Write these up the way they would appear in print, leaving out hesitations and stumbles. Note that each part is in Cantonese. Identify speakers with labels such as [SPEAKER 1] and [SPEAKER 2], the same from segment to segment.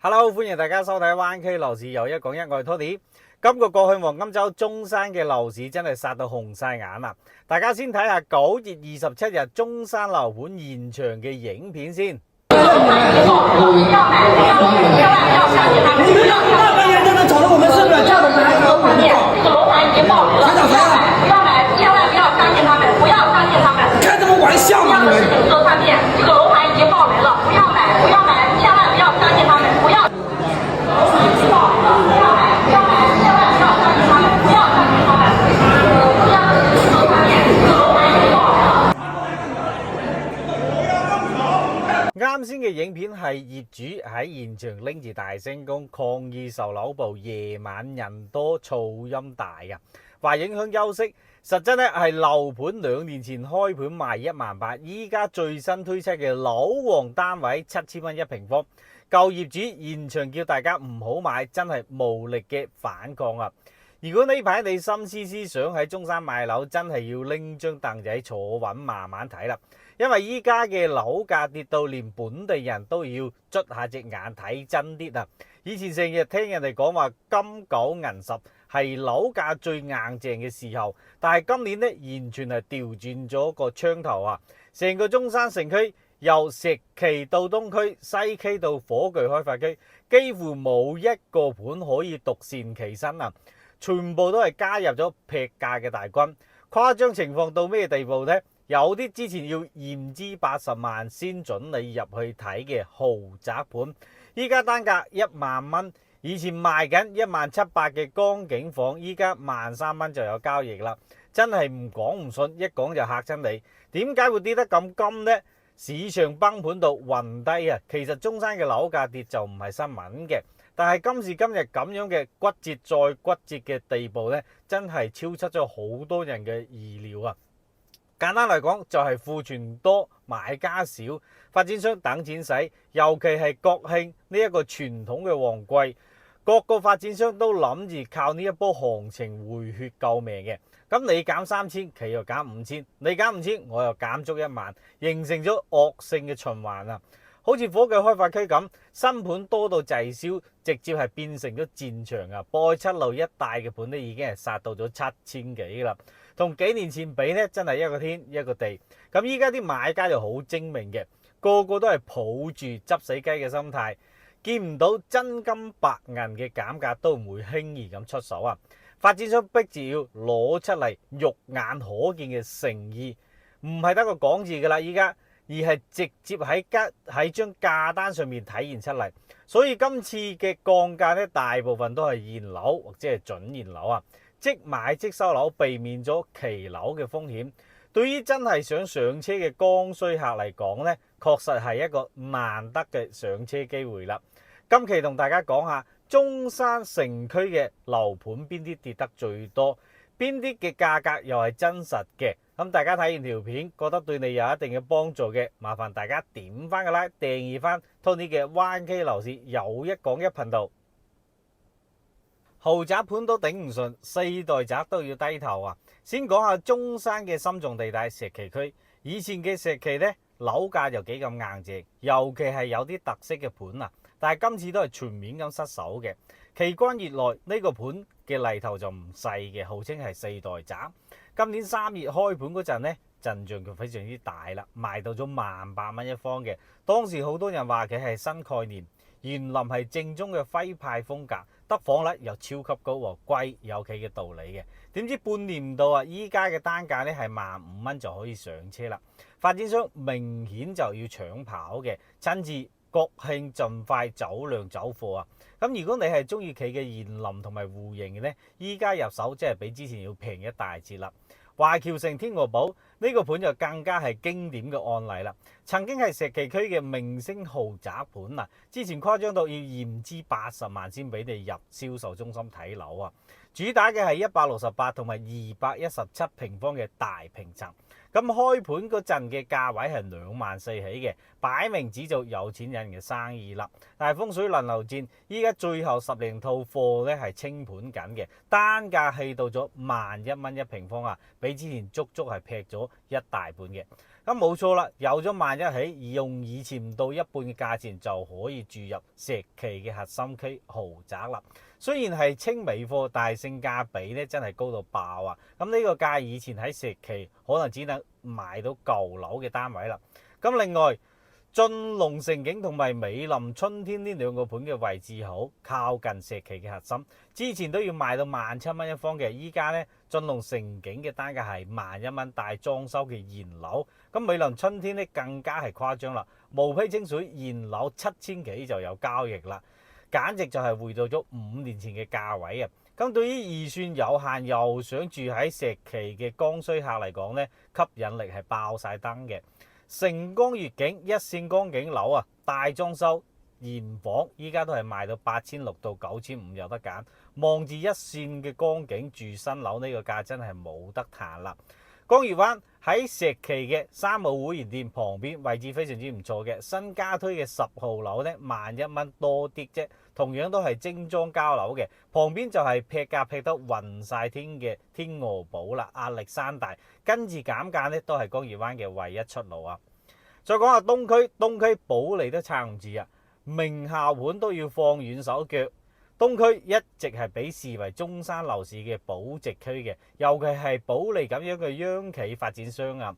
[SPEAKER 1] Hello，歡迎大家收睇灣區樓市又一講一，我係 Tony。今個過去黃金週中山嘅樓市真係殺到紅晒眼啦！大家先睇下9月27日中山樓盤現場嘅影片先。
[SPEAKER 2] 大半夜就能找到我們是不是？這
[SPEAKER 3] 个楼盘已经爆雷了，不要买，千万不要相信他们，不要相信他们。
[SPEAKER 2] 開什麼玩笑嘛你們？
[SPEAKER 3] 这个看店，这个楼盤已經爆雷了，不要買，不要買，千萬不要相信他們，不要。樓盤已經爆雷了，不要買，不要買，千萬不要相信他們，不要相信他們。不要這個看店，這個樓盤已經爆雷了。
[SPEAKER 1] 啱先嘅影片係業主喺現場拎住大聲公抗議售樓部夜晚人多噪音大嘅，話影響休息。實質咧係樓盤2年前開盤賣18000，依家最新推出嘅樓王單位7000蚊一平方。舊業主現場叫大家唔好買，真係無力嘅反抗啊！如果呢排你心思想喺中山買樓，真係要拎張凳仔坐穩慢慢睇啦。因為依家嘅樓價跌到連本地人都要捽下隻眼睇真啲啊！以前成日聽人哋講話金9銀10係樓價最硬淨嘅時候，但係今年呢，完全係調轉咗個槍頭啊！成個中山城區由石岐到東區、西區到火炬開發區，幾乎冇一個盤可以獨善其身啊！全部都係加入咗劈價嘅大軍，誇張情況到咩地步呢？有啲之前要驗資80萬先准你入去睇嘅豪宅盤，依家單價10000蚊，以前賣緊17800嘅江景房，依家13000蚊就有交易啦。真係唔講唔信，一講就嚇親你。點解會跌得咁金呢？市場崩盤到暈低啊！其實中山嘅樓價跌就唔係新聞嘅。但係今時今日咁樣嘅骨折再骨折嘅地步呢，真係超出咗好多人嘅意料啊！簡單嚟講，就係庫存多、買家少，發展商等錢使，尤其係國慶呢一個傳統嘅旺季，各個發展商都諗住靠呢一波行情回血救命嘅。咁你減3000，佢又減5000，你減5000，我又減足10000，形成咗惡性嘅循環啊！好似火炬開發區咁，新盤多到滯銷，直接係變成咗戰場啊！博愛七路一帶嘅盤咧已經係殺到咗7000幾啦，同幾年前比呢，真係一個天一個地。咁依家啲買家就好精明嘅，個個都係抱住執死雞嘅心態，見唔到真金白銀嘅減價都唔會輕易咁出手啊！發展商逼住要攞出嚟肉眼可見嘅誠意，唔係得個講字㗎啦，依家。而係直接喺張價單上面體現出嚟，所以今次嘅降價咧，大部分都係現樓或者係準現樓啊，即買即收樓，避免咗期樓嘅風險。對於真係想上車嘅剛需客嚟講咧，確實係一個難得嘅上車機會啦。今期同大家講下中山城區嘅樓盤邊啲跌得最多，邊啲嘅價格又係真實嘅。咁大家睇完條片，覺得對你有一定嘅幫助嘅，麻煩大家點翻個 like，訂閱翻 Tony 嘅灣區樓市有一講一頻道。豪宅盤都頂唔順，4代宅都要低頭啊！先講下中山嘅心臟地帶石岐區，以前嘅石岐呢，樓價又幾咁硬淨，尤其係有啲特色嘅盤啊，但係今次都係全面咁失守嘅。期關業內呢個盤嘅例頭就唔細嘅，號稱係4代宅。今年3月開盤嗰陣呢，陣仗就非常之大啦，賣到咗18000蚊一方嘅。當時好多人話佢係新概念，園林係正宗嘅徽派風格，得房率又超級高喎，貴有佢嘅道理嘅。點知半年唔到啊，依家嘅單價呢係15000蚊就可以上車啦。發展商明顯就要搶跑嘅，趁住國慶盡快走量走貨啊！咁如果你係中意佢嘅園林同埋戶型嘅呢，依家入手即係比之前要平一大截啦。華僑城天鵝堡呢個盤就更加係經典嘅案例啦。曾經係石岐區嘅明星豪宅盤啊，之前誇張到要驗資80萬先俾你入銷售中心睇樓啊！主打嘅係168同埋217平方嘅大平層。咁開盤嗰陣嘅價位係24000起嘅，擺明只做有錢人嘅生意啦。但係風水輪流轉，依家最後10零套貨咧係清盤緊嘅，單價氣到咗11000蚊一平方啊，比之前足足係劈咗一大半嘅。咁冇錯啦，有咗萬一起，用以前唔到一半嘅價錢就可以住入石岐嘅核心區豪宅啦。雖然係清尾貨，但係性價比咧真係高到爆啊！咁呢個價以前喺石岐可能只能買到舊樓嘅單位啦。咁另外，晉龍盛景同埋美林春天呢兩個盤嘅位置好，靠近石岐嘅核心，之前都要賣到17,000蚊一方嘅，依家咧晉龍盛景嘅單價係11,000蚊，帶裝修嘅現樓。咁美林春天咧更加係誇張啦，毛坯清水現樓7,000幾就有交易啦，簡直就係回到咗5年前嘅價位啊！咁對於預算有限又想住喺石岐嘅剛需客嚟講咧，吸引力係爆晒燈嘅。成江悅景一線光景樓啊，大裝修現房，依家都係賣到8,600到9,500有得揀。望住一線嘅光景住新樓呢個價真係冇得彈啦。江悅灣喺石岐嘅三號會員店旁邊，位置非常之唔錯嘅，新加推嘅10號樓呢，11,000蚊多啲啫，同樣都係精裝交樓嘅。旁邊就係劈價劈得暈晒天嘅天鵝堡啦，壓力山大，跟住減價呢都係江悅灣嘅唯一出路啊！再講下東區保利都撐唔住啊，名校盤都要放軟手腳。東區一直係被視為中山樓市嘅保值區嘅，尤其係保利咁樣嘅央企發展商啊，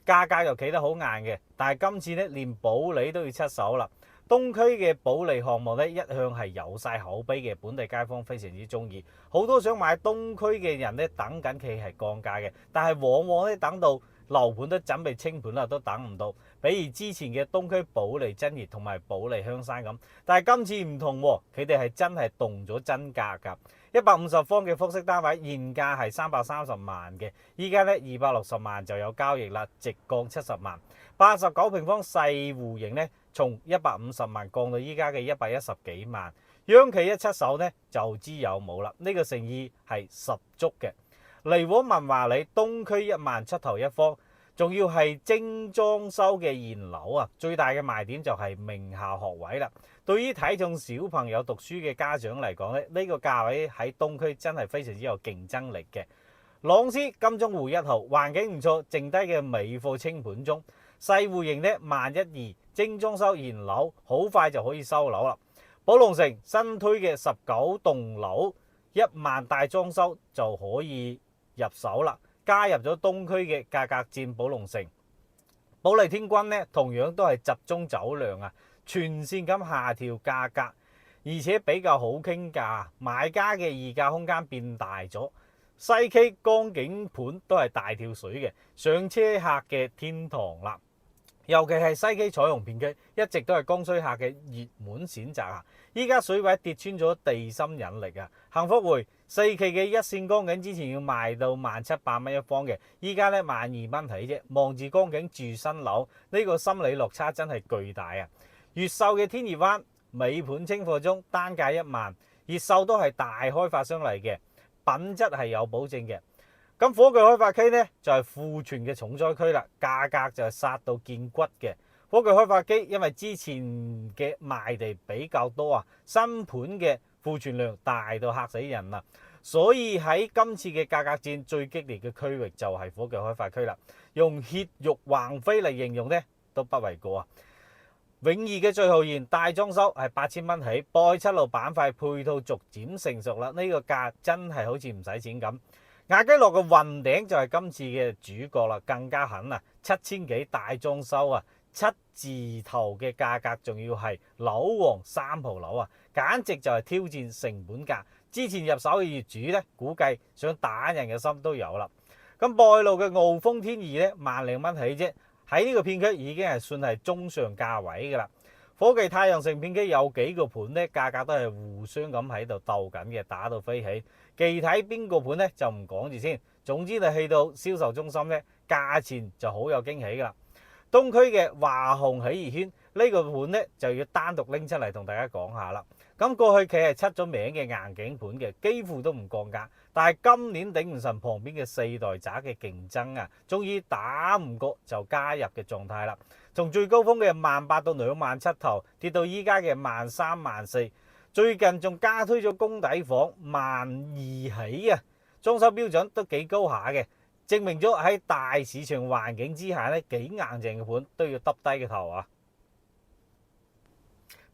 [SPEAKER 1] 價格又企得好硬嘅。但係今次咧，連保利都要出手啦。東區嘅保利項目咧，一向係有晒口碑嘅，本地街坊非常之中意，好多想買東區嘅人咧等緊佢係降價嘅，但係往往咧等到樓盤都準備清盤啦，都等唔到。比如之前嘅東區保利真熱同埋保利香山咁，但係今次唔同喎，佢哋係真係動咗真價㗎。150方嘅複式單位現價係330萬嘅，依家咧260萬就有交易啦，直降70萬。89平方細戶型咧，從150萬降到依家嘅110幾萬。央企一出手咧就知有冇啦，呢個誠意係十足嘅。嚟往文華里東區1萬出頭一方，仲要係精裝修嘅現樓啊！最大嘅賣點就係名校學位啦。對於睇重小朋友讀書嘅家長嚟講咧，呢個價位喺東區真係非常之有競爭力嘅。朗斯金鐘湖1號環境唔錯，剩低嘅尾貨清盤中，細戶型咧11200精裝修現樓，好快就可以收樓啦。寶龍城新推嘅19棟樓1萬大裝修就可以入手啦，加入咗東區嘅價格戰寶龍城。保利天君咧同樣都係集中走量啊，全線咁下調價格，而且比較好傾價，買家嘅議價空間變大咗。西 K 光景盤都係大跳水嘅，上車客嘅天堂啦。尤其係西 K 彩虹片區，一直都係剛需客嘅熱門選擇啊！依家水位跌穿咗地心引力啊！幸福匯4期嘅一線光景之前要賣到1700蚊一方嘅，依家咧12,000蚊起啫。望住光景住新樓，呢個心理落差真係巨大啊！越秀嘅天怡灣尾盤清貨中，單價1萬，越秀都係大開發商嚟嘅，品質係有保證嘅。咁火炬開發區呢，就係庫存嘅重災區啦，價格就係殺到見骨嘅。火炬開發區因為之前嘅賣地比較多啊，新盤嘅庫存量大到嚇死人啦，所以喺今次嘅價格戰最激烈嘅區域就係火炬開發區啦。用血肉橫飛嚟形容呢，都不為過啊！永義嘅最豪宴大裝修係8,000蚊起，博愛7路板塊配套逐漸成熟啦，呢個價真係好似唔使錢咁。亞基樂嘅雲頂就係今次嘅主角啦，更加狠啊！7,000幾大裝修啊，7字頭嘅價格，仲要係樓王3號樓啊，簡直就係挑戰成本價。之前入手嘅業主咧，估計想打人嘅心都有啦。咁博愛路嘅傲風天怡咧，1萬零蚊起啫，喺呢個片區已經係算係中上價位噶啦。科技太陽城片區有幾個盤咧，價格都係互相咁喺度鬥緊嘅，打到飛起。具體邊個盤咧就唔講住先。總之你去到銷售中心咧，價錢就好有驚喜噶啦。東區嘅華虹喜怡軒呢個盤咧就要單獨拎出嚟同大家講下啦。咁過去佢係出咗名嘅硬頸盤嘅，幾乎都唔降價。但係今年頂唔順旁邊嘅4代宅嘅競爭啊，終於打唔過就加入嘅狀態啦。從最高峰嘅18000到27000頭，跌到依家嘅13000、14000。最近仲加推咗公底房12000起啊，裝修標準都幾高下嘅。證明咗喺大市場環境之下咧，幾硬淨嘅盤都要耷低個頭啊！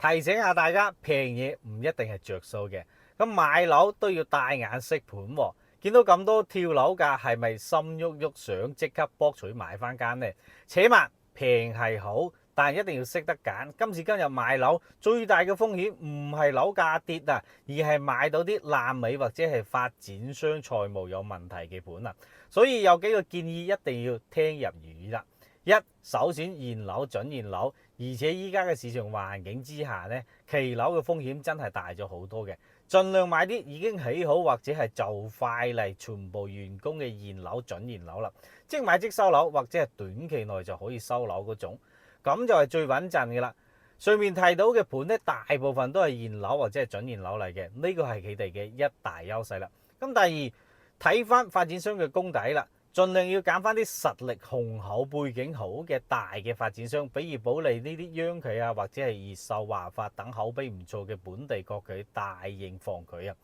[SPEAKER 1] 提醒下大家，平嘢唔一定係着數嘅，咁買樓都要帶眼識盤喎。見到咁多跳樓價，係咪心喐喐想即刻博取買翻間呢？且慢，平係好，但係一定要識得揀。今時今日買樓最大嘅風險唔係樓價跌啊，而係買到啲爛尾或者係發展商財務有問題嘅盤啊。所以有幾個建議一定要聽入耳啦。一，首選現樓準現樓，而且依家嘅市場環境之下呢，期樓嘅風險真係大咗好多嘅。盡量買啲已經起好或者係就快嚟全部完工嘅現樓準現樓啦，即買即收樓或者係短期內就可以收樓嗰種，咁就係最穩陣嘅啦。上面提到嘅盤呢，大部分都係現樓或者係準現樓嚟嘅，呢個係佢哋嘅一大優勢啦。咁第二，睇翻發展商嘅功底啦。盡量要揀翻啲實力雄厚、背景好嘅大嘅發展商，比如保利呢啲央企啊，或者係越秀、華發等口碑唔錯嘅本地國企大型房企啊。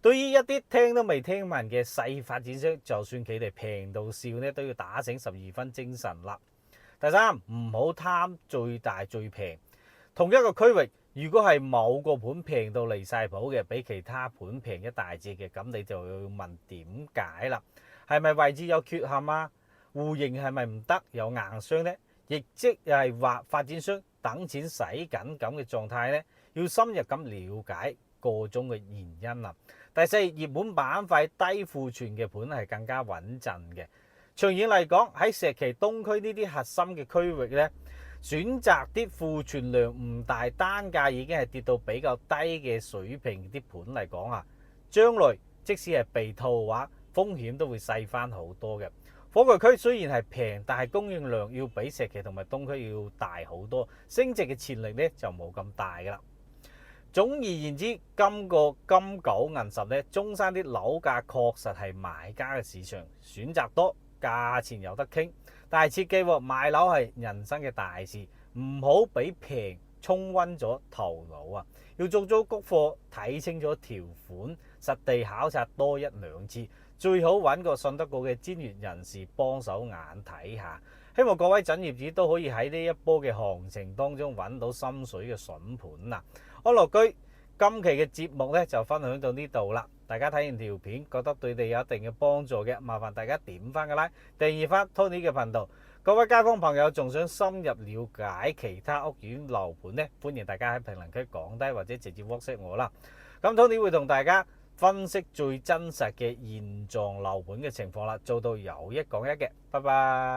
[SPEAKER 1] 對於一啲聽都未聽聞嘅細發展商，就算佢哋平到笑呢，都要打醒12分精神啦。第三，唔好貪最大最平。同一個區域，如果係某個盤平到離晒譜嘅，比其他盤平一大截嘅，咁你就要問點解啦？係咪位置有缺陷啊？戶型係咪唔得？有硬傷呢？亦即係話發展商等錢使緊咁嘅狀態呢？要深入咁了解個中嘅原因啦。第四，熱門板塊低庫存嘅盤係更加穩陣嘅。長遠嚟講，喺石岐東區呢啲核心嘅區域呢，選擇啲庫存量唔大、單價已經係跌到比較低嘅水平啲盤嚟講啊，將來即使係被套嘅話，風險都會細翻好多嘅。火炬區雖然係平，但係供應量要比石岐同埋東區要大好多，升值嘅潛力咧就冇咁大噶啦。總而言之，今個金九銀十咧，中山啲樓價確實係買家嘅市場，選擇多，價錢有得傾。但係切記喎，買樓係人生嘅大事，唔好俾平沖昏咗頭腦啊！要逐租谷貨，睇清楚條款，實地考察多1、2次，最好揾個信得過嘅專業人士幫手眼睇下。希望各位準業主都可以喺呢一波嘅行情當中揾到心水嘅筍盤啊！安樂居今期嘅節目咧就分享到呢度啦。大家睇完條片覺得對你有一定嘅幫助嘅，麻煩大家點翻個 like，訂閱翻 Tony 嘅頻道。各位街坊朋友仲想深入了解其他屋苑樓盤呢，歡迎大家喺評論區講低或者直接 WhatsApp 我啦。咁 Tony 會同大家分析最真實嘅現狀樓盤嘅情況啦，做到有一講一嘅。拜拜。